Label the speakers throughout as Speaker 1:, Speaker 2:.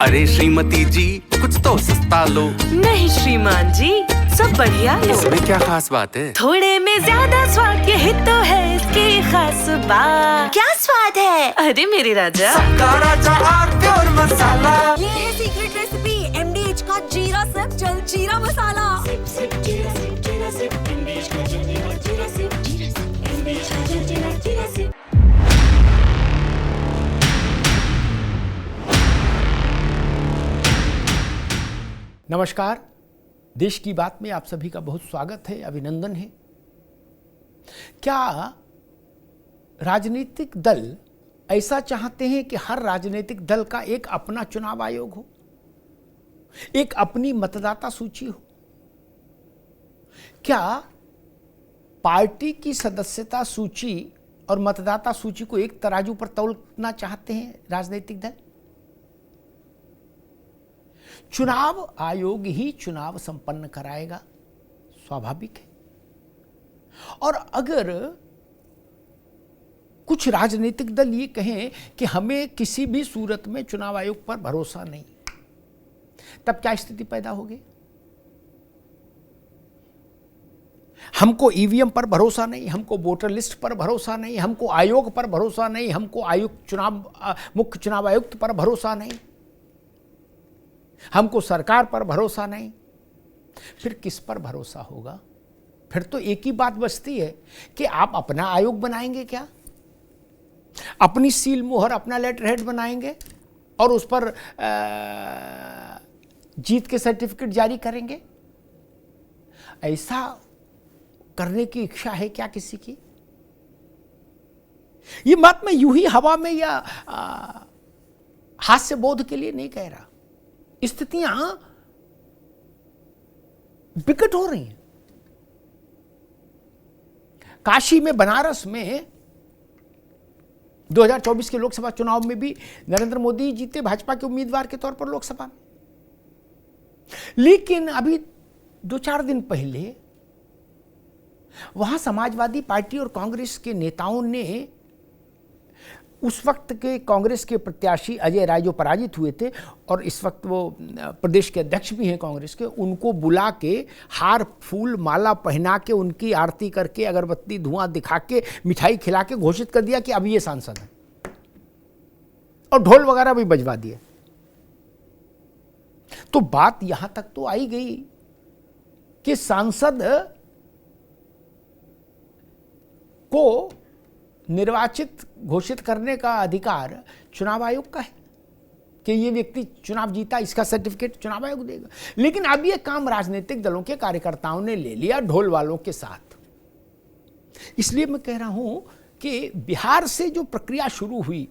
Speaker 1: अरे श्रीमती जी कुछ तो सस्ता लो।
Speaker 2: नहीं श्रीमान जी, सब बढ़िया लो।
Speaker 1: इसमें क्या खास बात है?
Speaker 2: थोड़े में ज्यादा स्वाद, यही तो है इसकी खास बात।
Speaker 3: क्या स्वाद है?
Speaker 2: अरे मेरे राजा,
Speaker 1: सबका राजा और प्योर मसाला।
Speaker 3: ये है सीक्रेट रेसिपी MDH का जीरा सिप जल जीरा मसाला। सिप सिप जीरा सिप जीरा सिप MDH का जल जीरा सिप MDH का जल जीरा सिप।
Speaker 4: नमस्कार, देश की बात में आप सभी का बहुत स्वागत है, अभिनंदन है। क्या राजनीतिक दल ऐसा चाहते हैं कि हर राजनीतिक दल का एक अपना चुनाव आयोग हो, एक अपनी मतदाता सूची हो? क्या पार्टी की सदस्यता सूची और मतदाता सूची को एक तराजू पर तौलना चाहते हैं राजनीतिक दल? चुनाव आयोग ही चुनाव संपन्न कराएगा, स्वाभाविक है। और अगर कुछ राजनीतिक दल ये कहें कि हमें किसी भी सूरत में चुनाव आयोग पर भरोसा नहीं, तब क्या स्थिति पैदा होगी? हमको ईवीएम पर भरोसा नहीं, हमको वोटर लिस्ट पर भरोसा नहीं, हमको आयोग पर भरोसा नहीं, हमको मुख्य चुनाव आयुक्त पर भरोसा नहीं, हमको सरकार पर भरोसा नहीं, फिर किस पर भरोसा होगा? फिर तो एक ही बात बचती है कि आप अपना आयोग बनाएंगे क्या? अपनी सील मुहर, अपना लेटर हेड बनाएंगे और उस पर जीत के सर्टिफिकेट जारी करेंगे? ऐसा करने की इच्छा है क्या किसी की? ये बात मैं यूं ही हवा में या हास्य बोध के लिए नहीं कह रहा। स्थितियां विकट हो रही हैं। काशी में, बनारस में 2024 के लोकसभा चुनाव में भी नरेंद्र मोदी जीते भाजपा के उम्मीदवार के तौर पर लोकसभा में। लेकिन अभी 2-4 दिन पहले वहां समाजवादी पार्टी और कांग्रेस के नेताओं ने उस वक्त के कांग्रेस के प्रत्याशी अजय राय जो पराजित हुए थे और इस वक्त वो प्रदेश के अध्यक्ष भी हैं कांग्रेस के, उनको बुला के हार फूल माला पहना के उनकी आरती करके अगरबत्ती धुआं दिखा के मिठाई खिला के घोषित कर दिया कि अब ये सांसद है, और ढोल वगैरह भी बजवा दिए। तो बात यहां तक तो आई गई कि सांसद को निर्वाचित घोषित करने का अधिकार चुनाव आयोग का है कि ये व्यक्ति चुनाव जीता, इसका सर्टिफिकेट चुनाव आयोग देगा। लेकिन अब ये काम राजनीतिक दलों के कार्यकर्ताओं ने ले लिया ढोल वालों के साथ। इसलिए मैं कह रहा हूं कि बिहार से जो प्रक्रिया शुरू हुई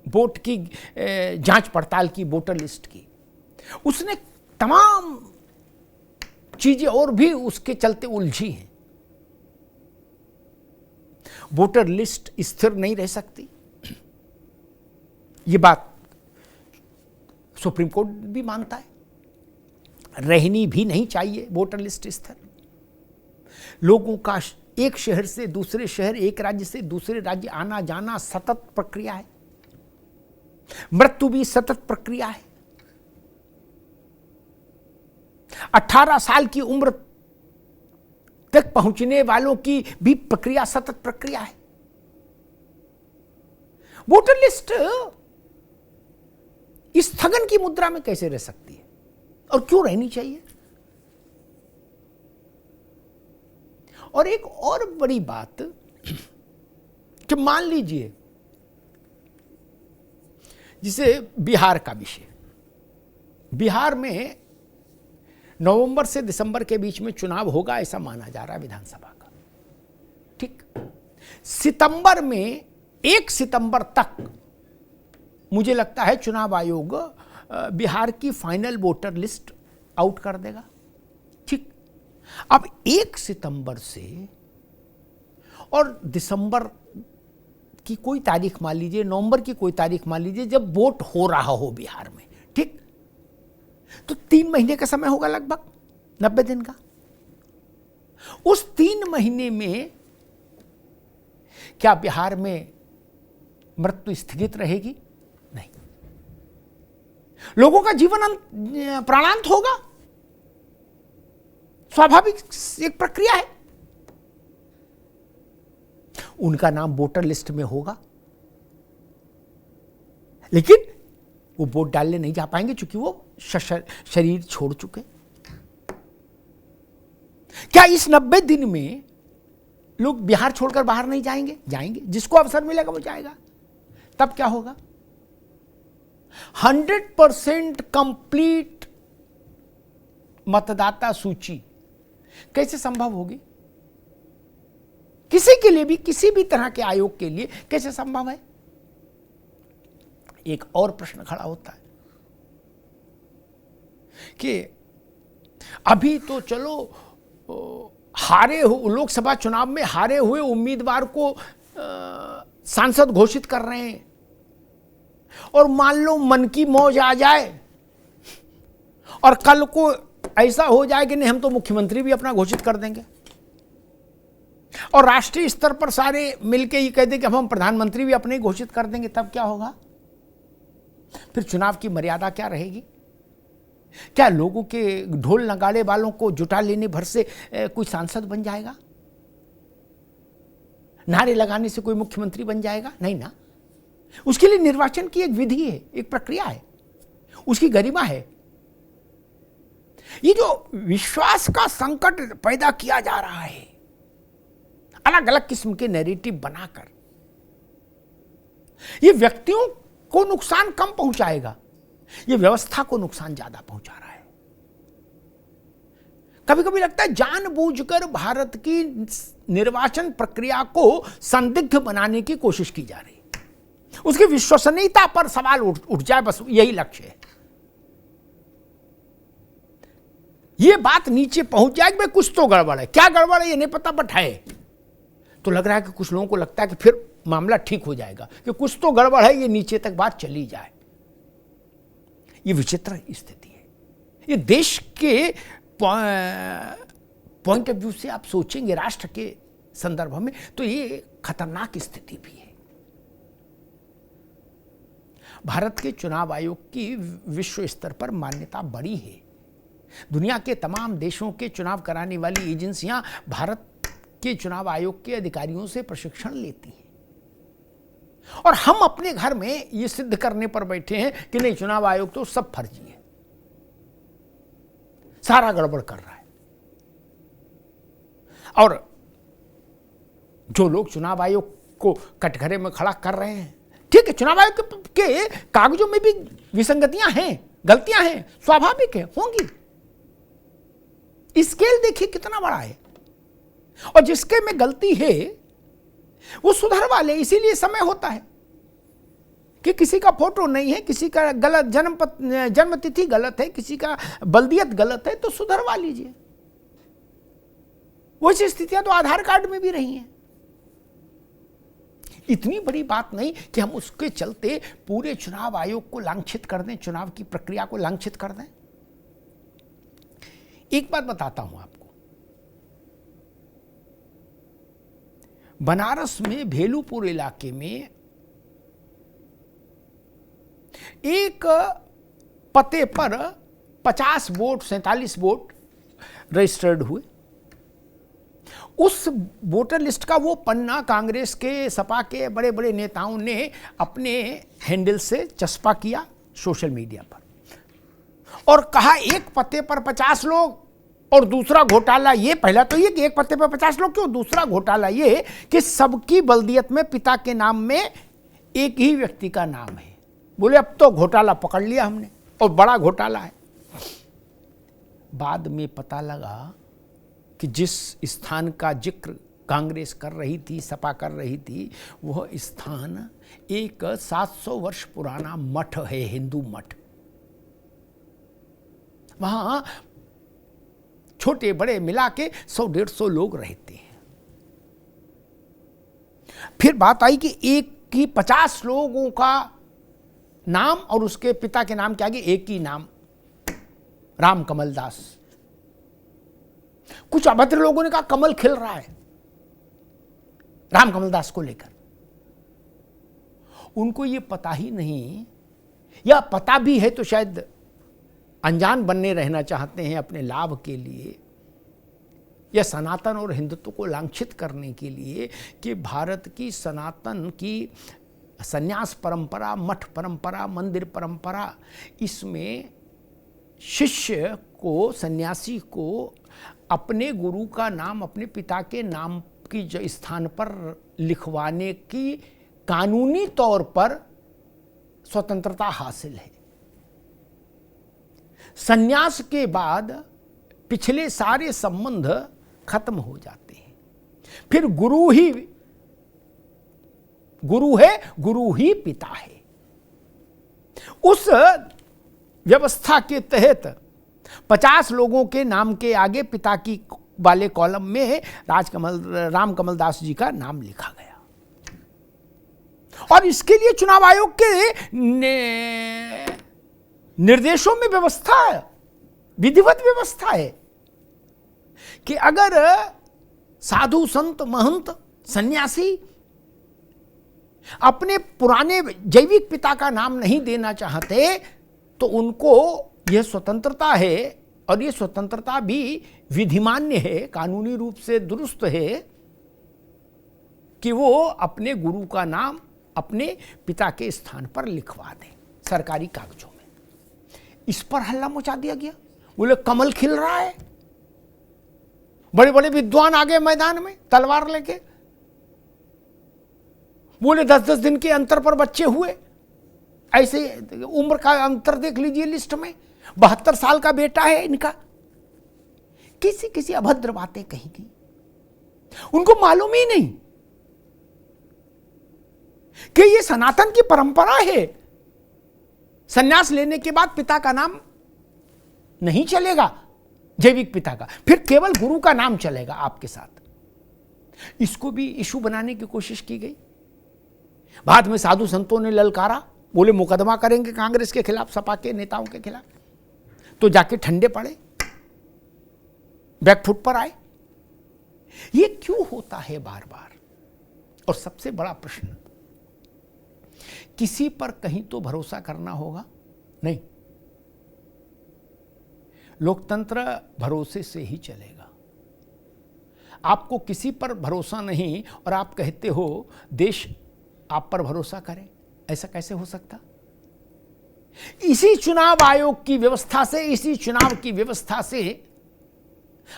Speaker 4: वोट की जांच पड़ताल की, वोटर लिस्ट की, उसने तमाम चीजें और भी उसके चलते उलझी हैं। वोटर लिस्ट स्थिर नहीं रह सकती, ये बात सुप्रीम कोर्ट भी मानता है। रहनी भी नहीं चाहिए वोटर लिस्ट स्थिर। लोगों का एक शहर से दूसरे शहर, एक राज्य से दूसरे राज्य आना जाना सतत प्रक्रिया है। मृत्यु भी सतत प्रक्रिया है। 18 साल की उम्र तक पहुंचने वालों की भी प्रक्रिया सतत प्रक्रिया है। वोटर लिस्ट स्थगन की मुद्रा में कैसे रह सकती है और क्यों रहनी चाहिए? और एक और बड़ी बात कि मान लीजिए जिसे बिहार का विषय, बिहार में नवंबर से दिसंबर के बीच में चुनाव होगा ऐसा माना जा रहा है विधानसभा का। ठीक, सितंबर में 1 सितंबर तक मुझे लगता है चुनाव आयोग बिहार की फाइनल वोटर लिस्ट आउट कर देगा। ठीक, अब 1 सितंबर से और दिसंबर की कोई तारीख मान लीजिए, नवंबर की कोई तारीख मान लीजिए, जब वोट हो रहा हो बिहार में, ठीक, तो 3 महीने का समय होगा, लगभग 90 दिन का। उस 3 महीने में क्या बिहार में मृत्यु स्थगित रहेगी? नहीं। लोगों का जीवन प्राणांत होगा, स्वाभाविक एक प्रक्रिया है। उनका नाम वोटर लिस्ट में होगा, लेकिन वो वोट डालने नहीं जा पाएंगे क्योंकि वो शरीर छोड़ चुके। क्या इस 90 दिन में लोग बिहार छोड़कर बाहर नहीं जाएंगे? जाएंगे। जिसको अवसर मिलेगा वो जाएगा। तब क्या होगा? 100% कंप्लीट मतदाता सूची कैसे संभव होगी? किसी के लिए भी, किसी भी तरह के आयोग के लिए कैसे संभव है? एक और प्रश्न खड़ा होता है कि अभी तो चलो लोकसभा चुनाव में हारे हुए उम्मीदवार को सांसद घोषित कर रहे हैं, और मान लो मन की मौज आ जाए और कल को ऐसा हो जाए कि नहीं, हम तो मुख्यमंत्री भी अपना घोषित कर देंगे, और राष्ट्रीय स्तर पर सारे मिलके ये कह दें कि हम प्रधानमंत्री भी अपने घोषित कर देंगे। तब क्या होगा? फिर चुनाव की मर्यादा क्या रहेगी? क्या लोगों के ढोल नगाड़े वालों को जुटा लेने भर से कोई सांसद बन जाएगा? नारे लगाने से कोई मुख्यमंत्री बन जाएगा? नहीं ना। उसके लिए निर्वाचन की एक विधि है, एक प्रक्रिया है, उसकी गरिमा है। ये जो विश्वास का संकट पैदा किया जा रहा है अलग अलग किस्म के नैरेटिव बनाकर, ये व्यक्तियों को नुकसान कम पहुंचाएगा, ये व्यवस्था को नुकसान ज्यादा पहुंचा रहा है। कभी कभी लगता है जानबूझकर भारत की निर्वाचन प्रक्रिया को संदिग्ध बनाने की कोशिश की जा रही है, उसकी विश्वसनीयता पर सवाल उठ जाए, बस यही लक्ष्य है। ये बात नीचे पहुंच जाए कि कुछ तो गड़बड़ है। क्या गड़बड़ है ये नहीं पता, बट है। तो लग रहा है कि कुछ लोगों को लगता है कि फिर मामला ठीक हो जाएगा, कि कुछ तो गड़बड़ है, ये नीचे तक बात चली जाए। ये विचित्र स्थिति है। ये देश के पॉइंट ऑफ व्यू से आप सोचेंगे, राष्ट्र के संदर्भ में, तो ये खतरनाक स्थिति भी है। भारत के चुनाव आयोग की विश्व स्तर पर मान्यता बड़ी है। दुनिया के तमाम देशों के चुनाव कराने वाली एजेंसियां भारत के चुनाव आयोग के अधिकारियों से प्रशिक्षण लेती हैं, और हम अपने घर में ये सिद्ध करने पर बैठे हैं कि नहीं, चुनाव आयोग तो सब फर्जी है, सारा गड़बड़ कर रहा है। और जो लोग चुनाव आयोग को कटघरे में खड़ा कर रहे हैं, ठीक है, चुनाव आयोग के कागजों में भी विसंगतियां हैं, गलतियां हैं, स्वाभाविक है, होंगी। स्केल देखिए कितना बड़ा है, और जिसके में गलती है वो सुधरवा ले। इसीलिए समय होता है कि किसी का फोटो नहीं है, किसी का गलत जन्म तिथि गलत है, किसी का बल्दियत गलत है, तो सुधरवा लीजिए। वैसी स्थितियां तो आधार कार्ड में भी रही हैं। इतनी बड़ी बात नहीं कि हम उसके चलते पूरे चुनाव आयोग को लांछित कर दें, चुनाव की प्रक्रिया को लांछित कर दें। एक बात बताता हूं आपको, बनारस में भेलूपुर इलाके में एक पते पर 50 वोट 47 वोट रजिस्टर्ड हुए। उस वोटर लिस्ट का वो पन्ना कांग्रेस के, सपा के बड़े बड़े नेताओं ने अपने हैंडल से चस्पा किया सोशल मीडिया पर, और कहा एक पते पर 50 लोग, और दूसरा घोटाला ये, पहला तो ये कि एक पत्ते पर 50 लोग क्यों, दूसरा घोटाला ये कि सबकी बल्दियत में पिता के नाम में एक ही व्यक्ति का नाम है। बोले अब तो घोटाला पकड़ लिया हमने, और बड़ा घोटाला है। बाद में पता लगा कि जिस स्थान का जिक्र कांग्रेस कर रही थी, सपा कर रही थी, वह स्थान एक 700 वर्ष पुराना मठ है, हिंदू मठ। वहां छोटे बड़े मिला के 100-150 लोग रहते हैं। फिर बात आई कि एक की 50 लोगों का नाम और उसके पिता के नाम के आगे एक ही नाम, राम कमल दास। कुछ अभद्र लोगों ने कहा कमल खिल रहा है राम कमल दास को लेकर। उनको ये पता ही नहीं या पता भी है तो शायद अनजान बनने रहना चाहते हैं अपने लाभ के लिए, या सनातन और हिंदुत्व को लांछित करने के लिए कि भारत की सनातन की संन्यास परंपरा, मठ परंपरा, मंदिर परंपरा, इसमें शिष्य को, सन्यासी को अपने गुरु का नाम अपने पिता के नाम की स्थान पर लिखवाने की कानूनी तौर पर स्वतंत्रता हासिल है। सन्यास के बाद पिछले सारे संबंध खत्म हो जाते हैं। फिर गुरु है, गुरु ही पिता है। उस व्यवस्था के तहत 50 लोगों के नाम के आगे पिता की वाले कॉलम में राम कमल दास जी का नाम लिखा गया, और इसके लिए चुनाव आयोग के निर्देशों में व्यवस्था है, विधिवत व्यवस्था है कि अगर साधु संत महंत सन्यासी अपने पुराने जैविक पिता का नाम नहीं देना चाहते तो उनको यह स्वतंत्रता है, और यह स्वतंत्रता भी विधिमान्य है, कानूनी रूप से दुरुस्त है कि वो अपने गुरु का नाम अपने पिता के स्थान पर लिखवा दें सरकारी कागजों में। इस पर हल्ला मचा दिया गया। बोले कमल खिल रहा है, बड़े बड़े विद्वान आ गए मैदान में तलवार लेके। बोले 10-10 दिन के अंतर पर बच्चे हुए, ऐसे उम्र का अंतर देख लीजिए लिस्ट में, 72 साल का बेटा है इनका। किसी अभद्र बातें कही गई, उनको मालूम ही नहीं कि ये सनातन की परंपरा है। सन्यास लेने के बाद पिता का नाम नहीं चलेगा, जैविक पिता का, फिर केवल गुरु का नाम चलेगा आपके साथ। इसको भी इशू बनाने की कोशिश की गई। बाद में साधु संतों ने ललकारा, बोले मुकदमा करेंगे कांग्रेस के खिलाफ, सपा के नेताओं के खिलाफ। तो जाके ठंडे पड़े, बैकफुट पर आए। ये क्यों होता है बार बार? और सबसे बड़ा प्रश्न, किसी पर कहीं तो भरोसा करना होगा, नहीं, लोकतंत्र भरोसे से ही चलेगा। आपको किसी पर भरोसा नहीं और आप कहते हो देश आप पर भरोसा करे, ऐसा कैसे हो सकता? इसी चुनाव आयोग की व्यवस्था से, इसी चुनाव की व्यवस्था से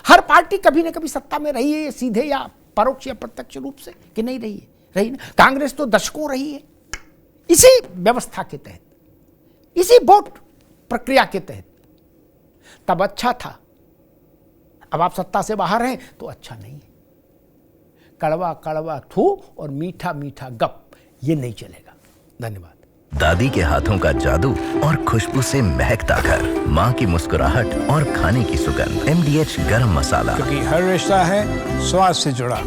Speaker 4: हर पार्टी कभी ना कभी सत्ता में रही है, सीधे या परोक्ष या प्रत्यक्ष रूप से, कि नहीं रही है? रही ना। कांग्रेस तो दशकों रही है इसी व्यवस्था के तहत, इसी वोट प्रक्रिया के तहत। तब अच्छा था, अब आप सत्ता से बाहर हैं तो अच्छा नहीं है। कड़वा कड़वा थू और मीठा मीठा गप, ये नहीं चलेगा। धन्यवाद।
Speaker 5: दादी के हाथों का जादू और खुशबू से महकता घर, माँ की मुस्कुराहट और खाने की सुगंध। MDH गरम मसाला,
Speaker 6: क्योंकि हर रिश्ता है स्वाद से जुड़ा।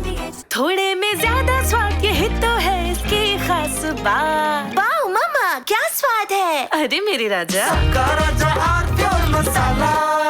Speaker 2: थोड़े में ज्यादा स्वाद, यही तो है इसकी खास बात।
Speaker 3: वाओ मम्मा, क्या स्वाद है।
Speaker 2: अरे मेरे राजा,
Speaker 1: का राजा आरती और मसाला